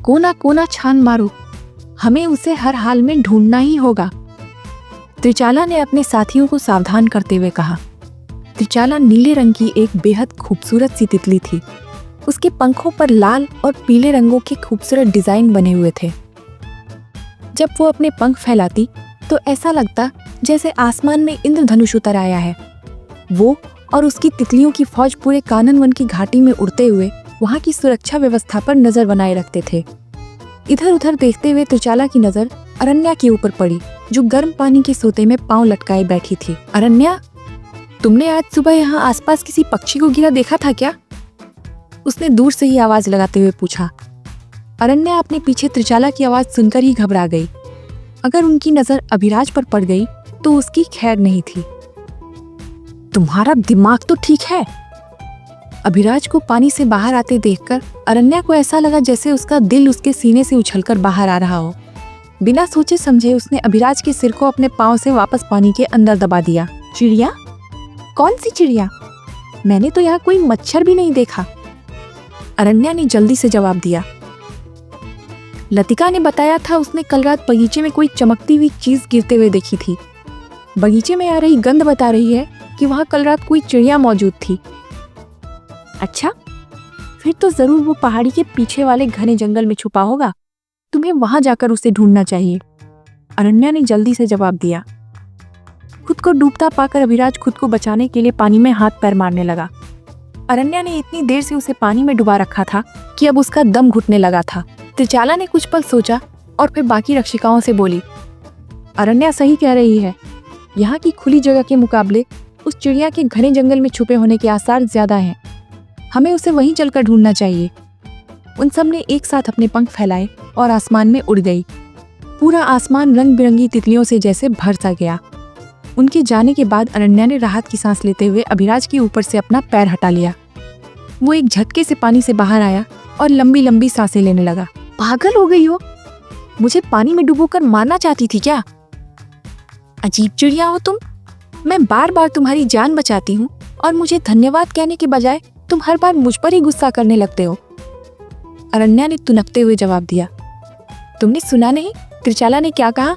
कोना कोना छान मारो, हमें उसे हर हाल में ढूंढना ही होगा। त्रिचाला ने अपने साथियों को सावधान करते हुए कहा। त्रिचाला नीले रंग की एक बेहद खूबसूरत सी तितली थी। उसके पंखों पर लाल और पीले रंगों के खूबसूरत डिजाइन बने हुए थे। जब वो अपने पंख फैलाती तो ऐसा लगता जैसे आसमान में इंद्रधनुष उतर आया है। वो और उसकी तितलियों की फौज पूरे कानन वन की घाटी में उड़ते हुए वहां की सुरक्षा व्यवस्था पर नजर बनाए रखते थे। इधर उधर देखते हुए त्रिचाला की नजर अरण्या के ऊपर पड़ी, जो गर्म पानी के सोते में पांव लटकाए बैठी थी। अरण्या, तुमने आज सुबह यहाँ आसपास किसी पक्षी को गिरा देखा था क्या? उसने दूर से ही आवाज लगाते हुए पूछा। अरण्या अपने पीछे त्रिचाला की आवाज सुनकर ही घबरा गई। अगर उनकी नजर अभिराज पर पड़ गई तो उसकी खैर नहीं थी। तुम्हारा दिमाग तो ठीक है। अभिराज को पानी से बाहर आते देखकर अरण्या को ऐसा लगा जैसे उसका दिल उसके सीने से उछलकर बाहर आ रहा हो। बिना सोचे समझे उसने अभिराज के सिर को अपने पांव से वापस पानी के अंदर दबा दिया। चिड़िया? कौन सी चिड़िया? मैंने तो यहाँ कोई मच्छर भी नहीं देखा। अरण्या ने जल्दी से जवाब दिया। लतिका ने बताया था उसने कल रात बगीचे में कोई चमकती हुई चीज गिरते हुए देखी थी। बगीचे में आ रही गंध बता रही है कि वहां कल रात कोई चिड़िया मौजूद थी। अच्छा, फिर तो जरूर वो पहाड़ी के पीछे वाले घने जंगल में छुपा होगा। तुम्हें वहां जाकर उसे ढूंढना चाहिए। अरण्या ने जल्दी से जवाब दिया। खुद को डूबता पाकर अभिराज खुद को बचाने के लिए पानी में हाथ पैर मारने लगा। अरण्या ने इतनी देर से उसे पानी में डुबा रखा था कि अब उसका दम घुटने लगा था। त्रिचाला ने कुछ पल सोचा और फिर बाकी रक्षिकाओं से बोली, अरण्या सही कह रही है। यहाँ की खुली जगह के मुकाबले उस चिड़िया के घने जंगल में छुपे होने के आसार ज्यादा हैं। हमें उसे वहीं चलकर ढूंढना चाहिए। उन सब ने एक साथ अपने पंख फैलाए और आसमान में उड़ गई। पूरा आसमान रंग बिरंगी तितलियों से जैसे भर सा गया। उनके जाने के बाद अरण्या ने राहत की सांस लेते हुए अभिराज के ऊपर से अपना पैर हटा लिया। वो एक झटके से पानी से बाहर आया और लंबी लंबी सांसें लेने लगा। पागल हो गई हो? मुझे पानी में डुबोकर मारना चाहती थी क्या? अजीब चिड़िया हो तुम। मैं बार बार तुम्हारी जान बचाती हूँ और मुझे धन्यवाद कहने के बजाय तुम हर बार मुझ पर ही गुस्सा करने लगते हो। अरण्या ने तुनकते हुए जवाब दिया। तुमने सुना नहीं त्रिचाला ने क्या कहा?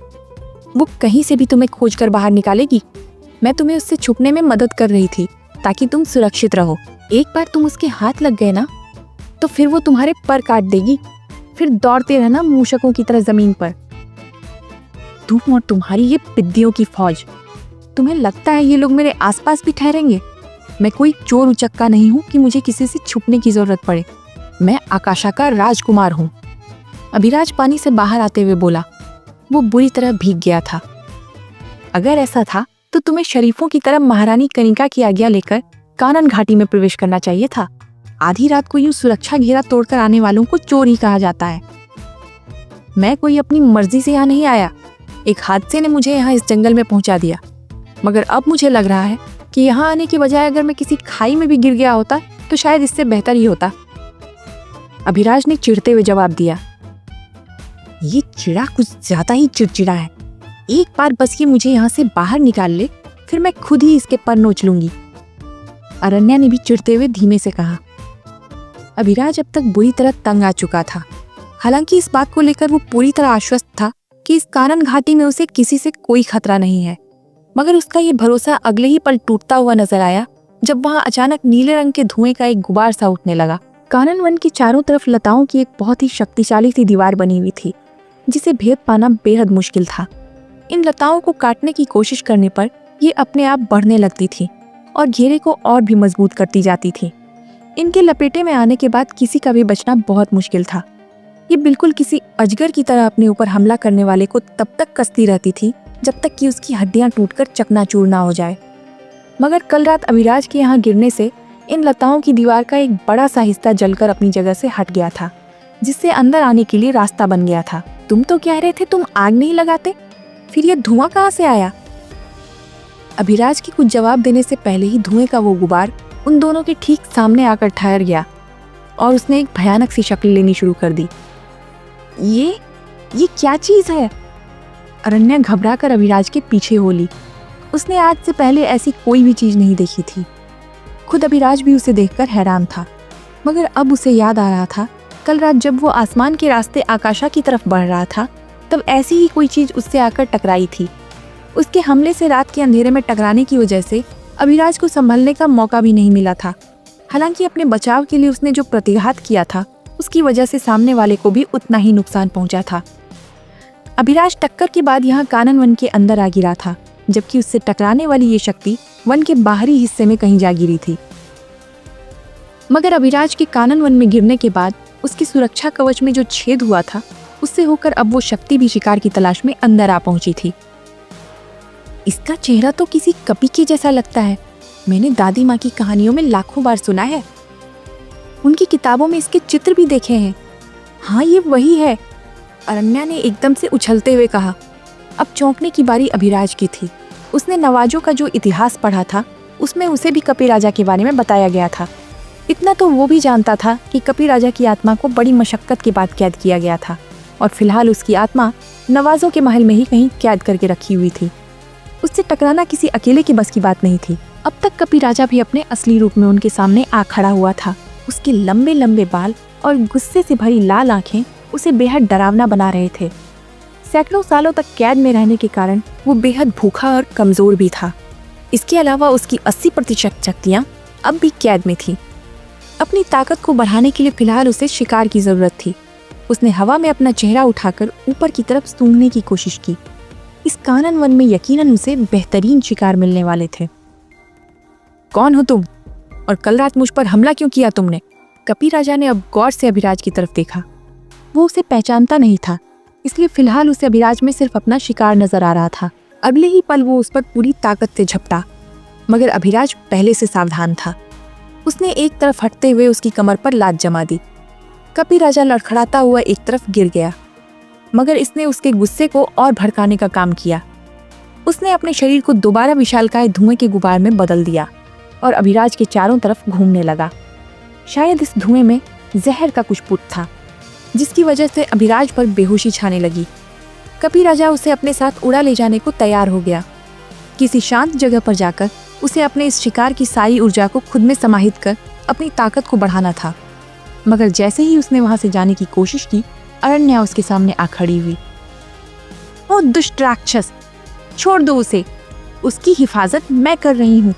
वो कहीं से भी तुम्हें खोजकर बाहर निकालेगी। मैं तुम्हें उससे छुपने में मदद कर रही थी ताकि तुम सुरक्षित रहो। एक बार तुम उसके हाथ लग गए ना तो फिर वो तुम्हारे पर काट देगी। फिर दौड़ते रहना मूषकों की तरह जमीन पर। तुम और तुम्हारी ये पिद्दियों की फौज। तुम्हें लगता है ये लोग मेरे आसपास भी ठहरेंगे? मैं कोई चोर उचक्का नहीं हूँ कि मुझे किसी से छुपने की जरूरत पड़े। मैं आकाशा का राजकुमार हूँ। अभिराज पानी से बाहर आते हुए बोला। वो बुरी तरह भीग गया था। अगर ऐसा था तो तुम्हें शरीफों की तरह महारानी कनिका की आज्ञा लेकर कानन घाटी में प्रवेश करना चाहिए था। आधी रात को यूं सुरक्षा घेरा तोड़कर आने वालों को चोर ही कहा जाता है। मैं कोई अपनी मर्जी से यहाँ नहीं आया। एक हादसे ने मुझे यहाँ इस जंगल में पहुंचा दिया। मगर अब मुझे लग रहा है कि यहाँ आने के बजाय अगर मैं किसी खाई में भी गिर गया होता तो शायद इससे बेहतर ही होता। अभिराज ने चिढ़ते हुए जवाब दिया। ये चिड़ा कुछ ज्यादा ही चिड़चिड़ा है। एक बार बस ये मुझे यहाँ से बाहर निकाल ले, फिर मैं खुद ही इसके पर नोच लूंगी। अरण्या ने भी चिढ़ते हुए धीमे से कहा। अभिराज अब तक बुरी तरह तंग आ चुका था। हालांकि इस बात को लेकर वो पूरी तरह आश्वस्त था कि इस कानन घाटी में उसे किसी से कोई खतरा नहीं है। मगर उसका ये भरोसा अगले ही पल टूटता हुआ नजर आया जब वहां अचानक नीले रंग के धुएं का एक गुबार सा उठने लगा। कानन वन की चारों तरफ लताओं की एक बहुत ही शक्तिशाली सी दीवार बनी हुई थी, जिसे भेद पाना बेहद मुश्किल था। इन लताओं को काटने की कोशिश करने पर ये अपने आप बढ़ने लगती थी और घेरे को और भी मजबूत करती जाती थी। इनके लपेटे में आने के बाद किसी का भी बचना बहुत मुश्किल था। ये बिल्कुल किसी अजगर की तरह अपने ऊपर हमला करने वाले को तब तक कसती रहती थी जब तक कि उसकी हड्डियां टूटकर चकनाचूर ना हो जाए। मगर कल रात अभिराज के यहाँ गिरने से इन लताओं की दीवार का एक बड़ा सा हिस्सा जलकर अपनी जगह से हट गया था, जिससे अंदर आने के लिए रास्ता बन गया था। तुम तो कह रहे थे तुम आग नहीं लगाते, फिर ये धुआं कहाँ से आया? अभिराज की कुछ जवाब देने से पहले ही धुएं का वो गुबार उन दोनों के ठीक सामने आकर ठहर गया और उसने एक भयानक सी शक्ल लेनी शुरू कर दी। ये क्या चीज है? अरण्या घबराकर अभिराज के पीछे हो ली। उसने आज से पहले ऐसी कोई भी चीज नहीं देखी थी। खुद अभिराज भी उसे देखकर हैरान था, मगर अब उसे याद आ रहा था कल रात जब वो आसमान के रास्ते आकाशा की तरफ बढ़ रहा था, तब ऐसी ही कोई चीज उससे आकर टकराई थी। उसके हमले से रात के अंधेरे में टकराने की वजह से अभिराज को संभलने का मौका भी नहीं मिला था। हालांकि अपने बचाव के लिए उसने जो प्रतिघात किया था, उसकी वजह से सामने वाले को भी उतना ही नुकसान पहुंचा था। अभिराज टक्कर के बाद यहाँ कानन वन के अंदर आ गिरा था, जबकि उससे टकराने वाली ये शक्ति वन के बाहरी हिस्से में कहीं जा गिरी थी। मगर अभिराज के कानन वन में गिरने के बाद उसकी सुरक्षा कवच में जो छेद हुआ था, उससे होकर अब वो शक्ति भी शिकार की तलाश में अंदर आ पहुंची थी। इसका चेहरा तो किसी कपी के जैसा लगता है। मैंने दादी माँ की कहानियों में लाखों बार सुना है, उनकी किताबों में इसके चित्र भी देखे हैं। हाँ, ये वही है, अरण्या ने एकदम से उछलते हुए कहा। अब चौंकने की बारी अभिराज की थी। उसने नवाजों का जो इतिहास पढ़ा था, उसमें उसे भी कपी राजा के बारे में बताया गया था। इतना तो वो भी जानता था कि कपी राजा की आत्मा को बड़ी मशक्कत के बाद कैद किया गया था और फिलहाल उसकी आत्मा नवाजों के महल में ही कहीं कैद करके रखी हुई थी। उससे टकराना किसी अकेले की बस की बात नहीं थी। अब तक कपी राजा भी अपने असली रूप में उनके सामने आ खड़ा हुआ था। उसके लंबे लंबे बाल और गुस्से से भरी लाल आंखें उसे बेहद डरावना बना रहे थे। सैकड़ों सालों तक कैद में रहने के कारण वो बेहद भूखा और कमजोर भी था। इसके अलावा उसकी 80% शक्तियाँ अब भी कैद में थी। अपनी ताकत को बढ़ाने के लिए फिलहाल उसे शिकार की जरूरत थी। उसने हवा में अपना चेहरा उठाकर ऊपर की तरफ सूंघने की कोशिश की। इस कानन वन में यकीनन उसे बेहतरीन शिकार मिलने वाले थे। कौन हो तुम, और कल रात मुझ पर हमला क्यों किया तुमने? कपी राजा ने अब गौर से अभिराज की तरफ देखा। वो उसे पहचानता नहीं था, इसलिए फिलहाल उसे अभिराज में सिर्फ अपना शिकार नजर आ रहा था। अगले ही पल वो उस पर पूरी ताकत से झपटा, मगर अभिराज पहले से सावधान था। उसने एक तरफ हटते हुए उसकी कमर पर लात जमा दी। कपी राजा लड़खड़ाता हुआ एक तरफ गिर गया, मगर इसने उसके गुस्से को और भड़काने का काम किया। उसने अपने शरीर को दोबारा विशालकाय धुएं के गुबार में बदल दिया और अभिराज के चारों तरफ घूमने लगा। शायद इस धुएं में जहर का कुछ पुट था, जिसकी वजह से अभिराज पर बेहोशी छाने लगी। कपी राजा उसे अपने साथ उड़ा ले जाने को तैयार हो गया। किसी शांत जगह पर जाकर उसे अपने इस शिकार की सारी ऊर्जा को खुद में समाहित कर अपनी ताकत को बढ़ाना था। मगर जैसे ही उसने वहां से जाने की कोशिश की, अरण्या उसके सामने आ खड़ी हुई। ओ दुष्ट राक्षस, छोड़ दो उसे, उसकी हिफाजत मैं कर रही हूँ,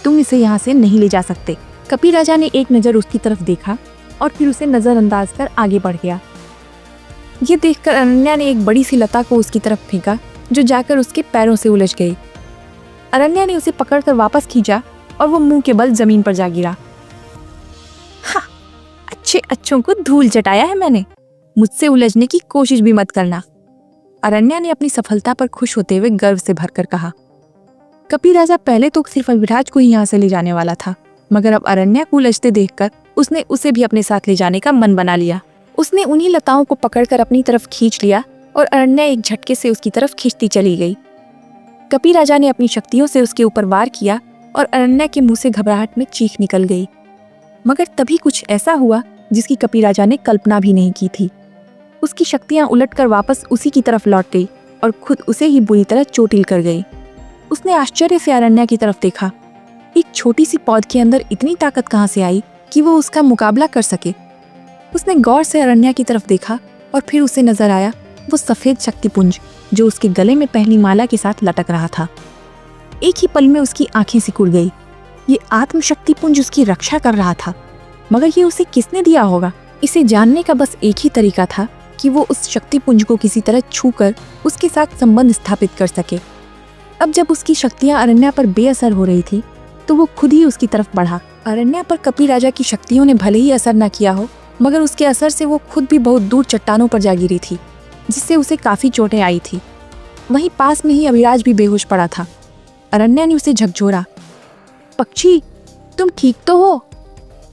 तुम इसे यहाँ से नहीं ले जा सकते। कपी राजा ने एक नज़र उसकी तरफ देखा और फिर उसे नज़रअंदाज कर आगे बढ़ गया। ये देखकर अरण्या ने एक बड़ी सी लता को उसकी तरफ फेंका, जो जाकर उसके पैरों से उलझ गई। अरण्या ने उसे पकड़कर वापस खींचा और वो मुंह के बल जमीन पर जा गिरा। हाँ, अच्छे अच्छों को धूल चटाया है मैंने, मुझसे उलझने की कोशिश भी मत करना, अरण्या ने अपनी सफलता पर खुश होते हुए गर्व से भरकर कहा। कपी राजा पहले तो सिर्फ अभिराज को ही यहाँ से ले जाने वाला था, मगर अब अरण्या को उलझते देखकर उसने उसे भी अपने साथ ले जाने का मन बना लिया। उसने उन्हीं लताओं को पकड़कर अपनी तरफ खींच लिया और अरण्या एक झटके से उसकी तरफ खींचती चली गई। कपी राजा ने अपनी शक्तियों से उसके ऊपर वार किया और अरण्या के मुंह से घबराहट में चीख निकल गई। मगर तभी कुछ ऐसा हुआ जिसकी कपी राजा ने कल्पना भी नहीं की थी। उसकी शक्तियां उलटकर वापस उसी की तरफ लौट गई और खुद उसे ही बुरी तरह चोटिल कर गई। उसने आश्चर्य से अरण्या की तरफ देखा। एक छोटी सी पौध के अंदर इतनी ताकत कहाँ से आई कि वो उसका मुकाबला कर सके। उसने गौर से अरण्या की तरफ देखा और फिर उसे नजर आया वो सफेद शक्तिपुंज जो उसके गले में पहनी माला के साथ लटक रहा था। एक ही पल में उसकी आंखें सिकुड़ गई। ये आत्मशक्तिपुंज उसकी रक्षा कर रहा था, मगर ये उसे किसने दिया होगा? इसे जानने का बस एक ही तरीका था कि वो उस शक्तिपुंज को किसी तरह छूकर उसके साथ संबंध स्थापित कर सके। अब जब उसकी शक्तियां अरण्या पर बेअसर हो रही थी, तो वो खुद ही उसकी तरफ बढ़ा। अरण्या पर कपी राजा की शक्तियों ने भले ही असर न किया हो, मगर उसके असर से वो खुद भी बहुत दूर चट्टानों पर जा गिरी थी, जिससे उसे काफी चोटें आई थी। वहीं पास में ही अभिराज भी बेहोश पड़ा था। अरण्या ने उसे झकझोरा। पक्षी, तुम ठीक तो हो?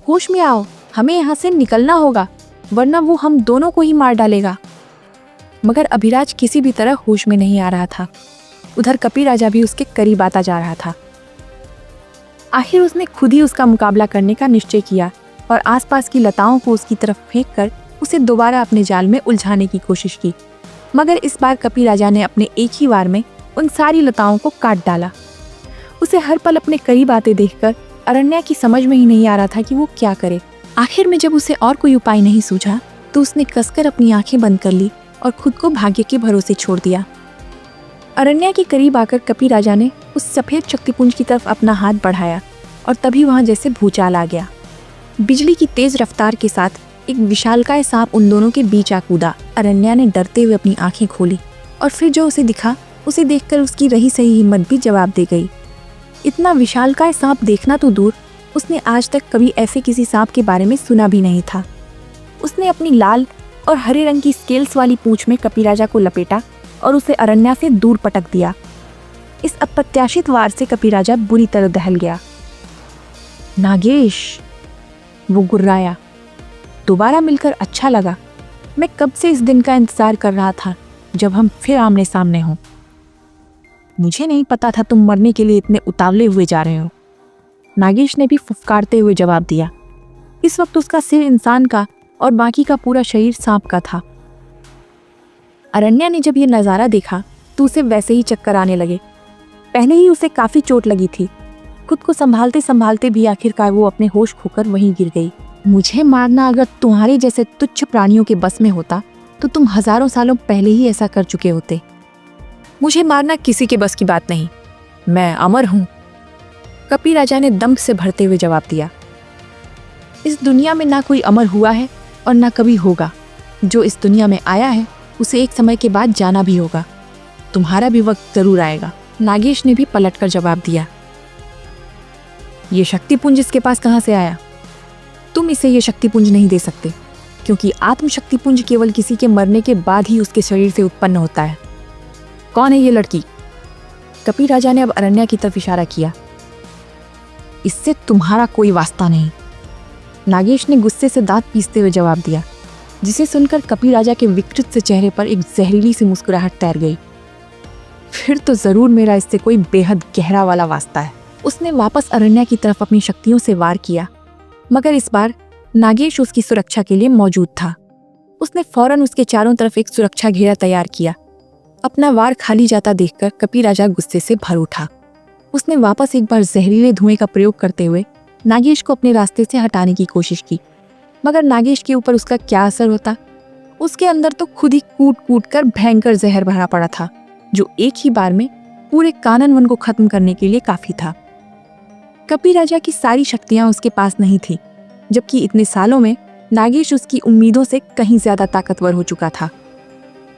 होश में आओ, हमें यहाँ से निकलना होगा, वरना वो हम दोनों को ही मार डालेगा। मगर अभिराज किसी भी तरह होश में नहीं आ रहा था। उधर कपी राजा भी उसके करीब आता जा रहा था। आखिर उसने खुद ही उसका मुकाबला करने का निश्चय किया और आसपास की लताओं को उसकी तरफ फेंककर उसे दोबारा अपने जाल में उलझाने की कोशिश की। मगर इस बार कपी राजा ने अपने एक ही वार में उन सारी लताओं को काट डाला। उसे हर पल अपने करीब आते देखकर अरण्या की समझ में ही नहीं आ रहा था कि वो क्या करे। आखिर में जब उसे और कोई उपाय नहीं सूझा तो उसने कसकर अपनी आंखें बंद कर ली और खुद को भाग्य के भरोसे छोड़ दिया। अरण्या के करीब आकर कपी राजा ने उस सफेद शक्तिपुंज की तरफ अपना हाथ बढ़ाया और तभी वहां जैसे भूचाल आ गया। बिजली की तेज रफ्तार के साथ एक विशालकाय सांप उन दोनों के बीच आ कूदा। अरण्या ने डरते हुए अपनी आंखें खोली और फिर जो उसे दिखा उसे देखकर उसकी रही सही हिम्मत भी जवाब दे गई। इतना विशालकाय सांप देखना तो दूर, उसने आज तक कभी ऐसे किसी सांप के बारे में सुना भी नहीं था। उसने अपनी लाल और हरे रंग की स्केल्स वाली पूंछ में कपिराजा को लपेटा और उसे अरण्या से दूर पटक दिया। इस अप्रत्याशित वार से कपिराजा बुरी तरह दहल गया। नागेश, वो गुर्राया, दोबारा मिलकर अच्छा लगा। मैं कब से इस दिन का इंतजार कर रहा था जब हम फिर आमने सामने हों। मुझे नहीं पता था तुम मरने के लिए इतने उतावले हुए जा रहे हो, नागेश ने भी फुफकारते हुए जवाब दिया। इस वक्त उसका सिर इंसान का और बाकी का पूरा शरीर सांप का था। अरण्या ने जब ये नज़ारा देखा तो उसे वैसे ही चक्कर आने लगे। पहले ही उसे काफ़ी चोट लगी थी। खुद को संभालते संभालते भी आखिरकार वो अपने होश खोकर वहीं गिर गई। मुझे मारना अगर तुम्हारे जैसे तुच्छ प्राणियों के बस में होता तो तुम हजारों सालों पहले ही ऐसा कर चुके होते। मुझे मारना किसी के बस की बात नहीं, मैं अमर हूँ, कपी राजा ने दम से भरते हुए जवाब दिया। इस दुनिया में ना कोई अमर हुआ है और ना कभी होगा। जो इस दुनिया में आया है उसे एक समय के बाद जाना भी होगा। तुम्हारा भी वक्त जरूर आएगा, नागेश ने भी पलटकर जवाब दिया। ये शक्तिपुंज इसके पास कहाँ से आया? तुम इसे ये शक्तिपुंज नहीं दे सकते, क्योंकि आत्म शक्तिपुंज केवल किसी के मरने के बाद ही उसके शरीर से उत्पन्न होता है। कौन है ये लड़की? कपी राजा ने अब अरण्या की तरफ इशारा किया। इससे तुम्हारा कोई वास्ता नहीं, नागेश ने गुस्से से दांत पीसते हुए जवाब दिया, जिसे सुनकर कपी राजा के विकृत से चेहरे पर एक जहरीली सी मुस्कुराहट तैर गई। फिर तो जरूर मेरा इससे कोई बेहद गहरा वाला वास्ता है। उसने वापस अरण्या की तरफ अपनी शक्तियों से वार किया, मगर इस बार नागेश उसकी सुरक्षा के लिए मौजूद था। उसने फौरन उसके चारों तरफ एक सुरक्षा घेरा तैयार किया। अपना वार खाली जाता देखकर कपी राजा गुस्से से भर उठा। उसने वापस एक बार जहरीले धुएं का प्रयोग करते हुए नागेश को अपने रास्ते से हटाने की कोशिश की, मगर नागेश के ऊपर उसका क्या असर होता। उसके अंदर तो खुद ही कूट कूट कर भयंकर जहर भरा पड़ा था, जो एक ही बार में पूरे कानन वन को खत्म करने के लिए काफी था। कपी राजा की सारी शक्तियां उसके पास नहीं थी, जबकि इतने सालों में नागेश उसकी उम्मीदों से कहीं ज्यादा ताकतवर हो चुका था।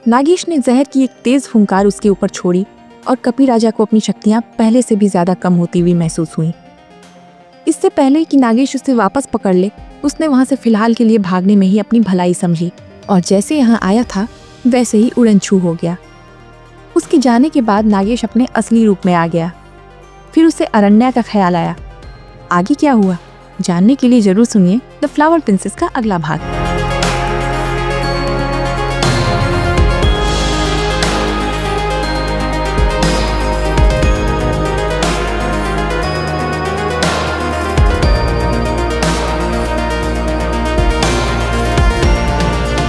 नागेश ने जहर की एक तेज फुंकार उसके ऊपर छोड़ी और कपी राजा को अपनी शक्तियां पहले से भी ज्यादा कम होती हुई महसूस हुई। इससे पहले कि नागेश उसे वापस पकड़ ले, उसने वहां से फिलहाल के लिए भागने में ही अपनी भलाई समझी और जैसे यहाँ आया था वैसे ही उड़न छू हो गया। उसके जाने के बाद नागेश अपने असली रूप में आ गया। फिर उसे अरण्या का ख्याल आया। आगे क्या हुआ जानने के लिए जरूर सुनिए द फ्लावर प्रिंसेस का अगला भाग।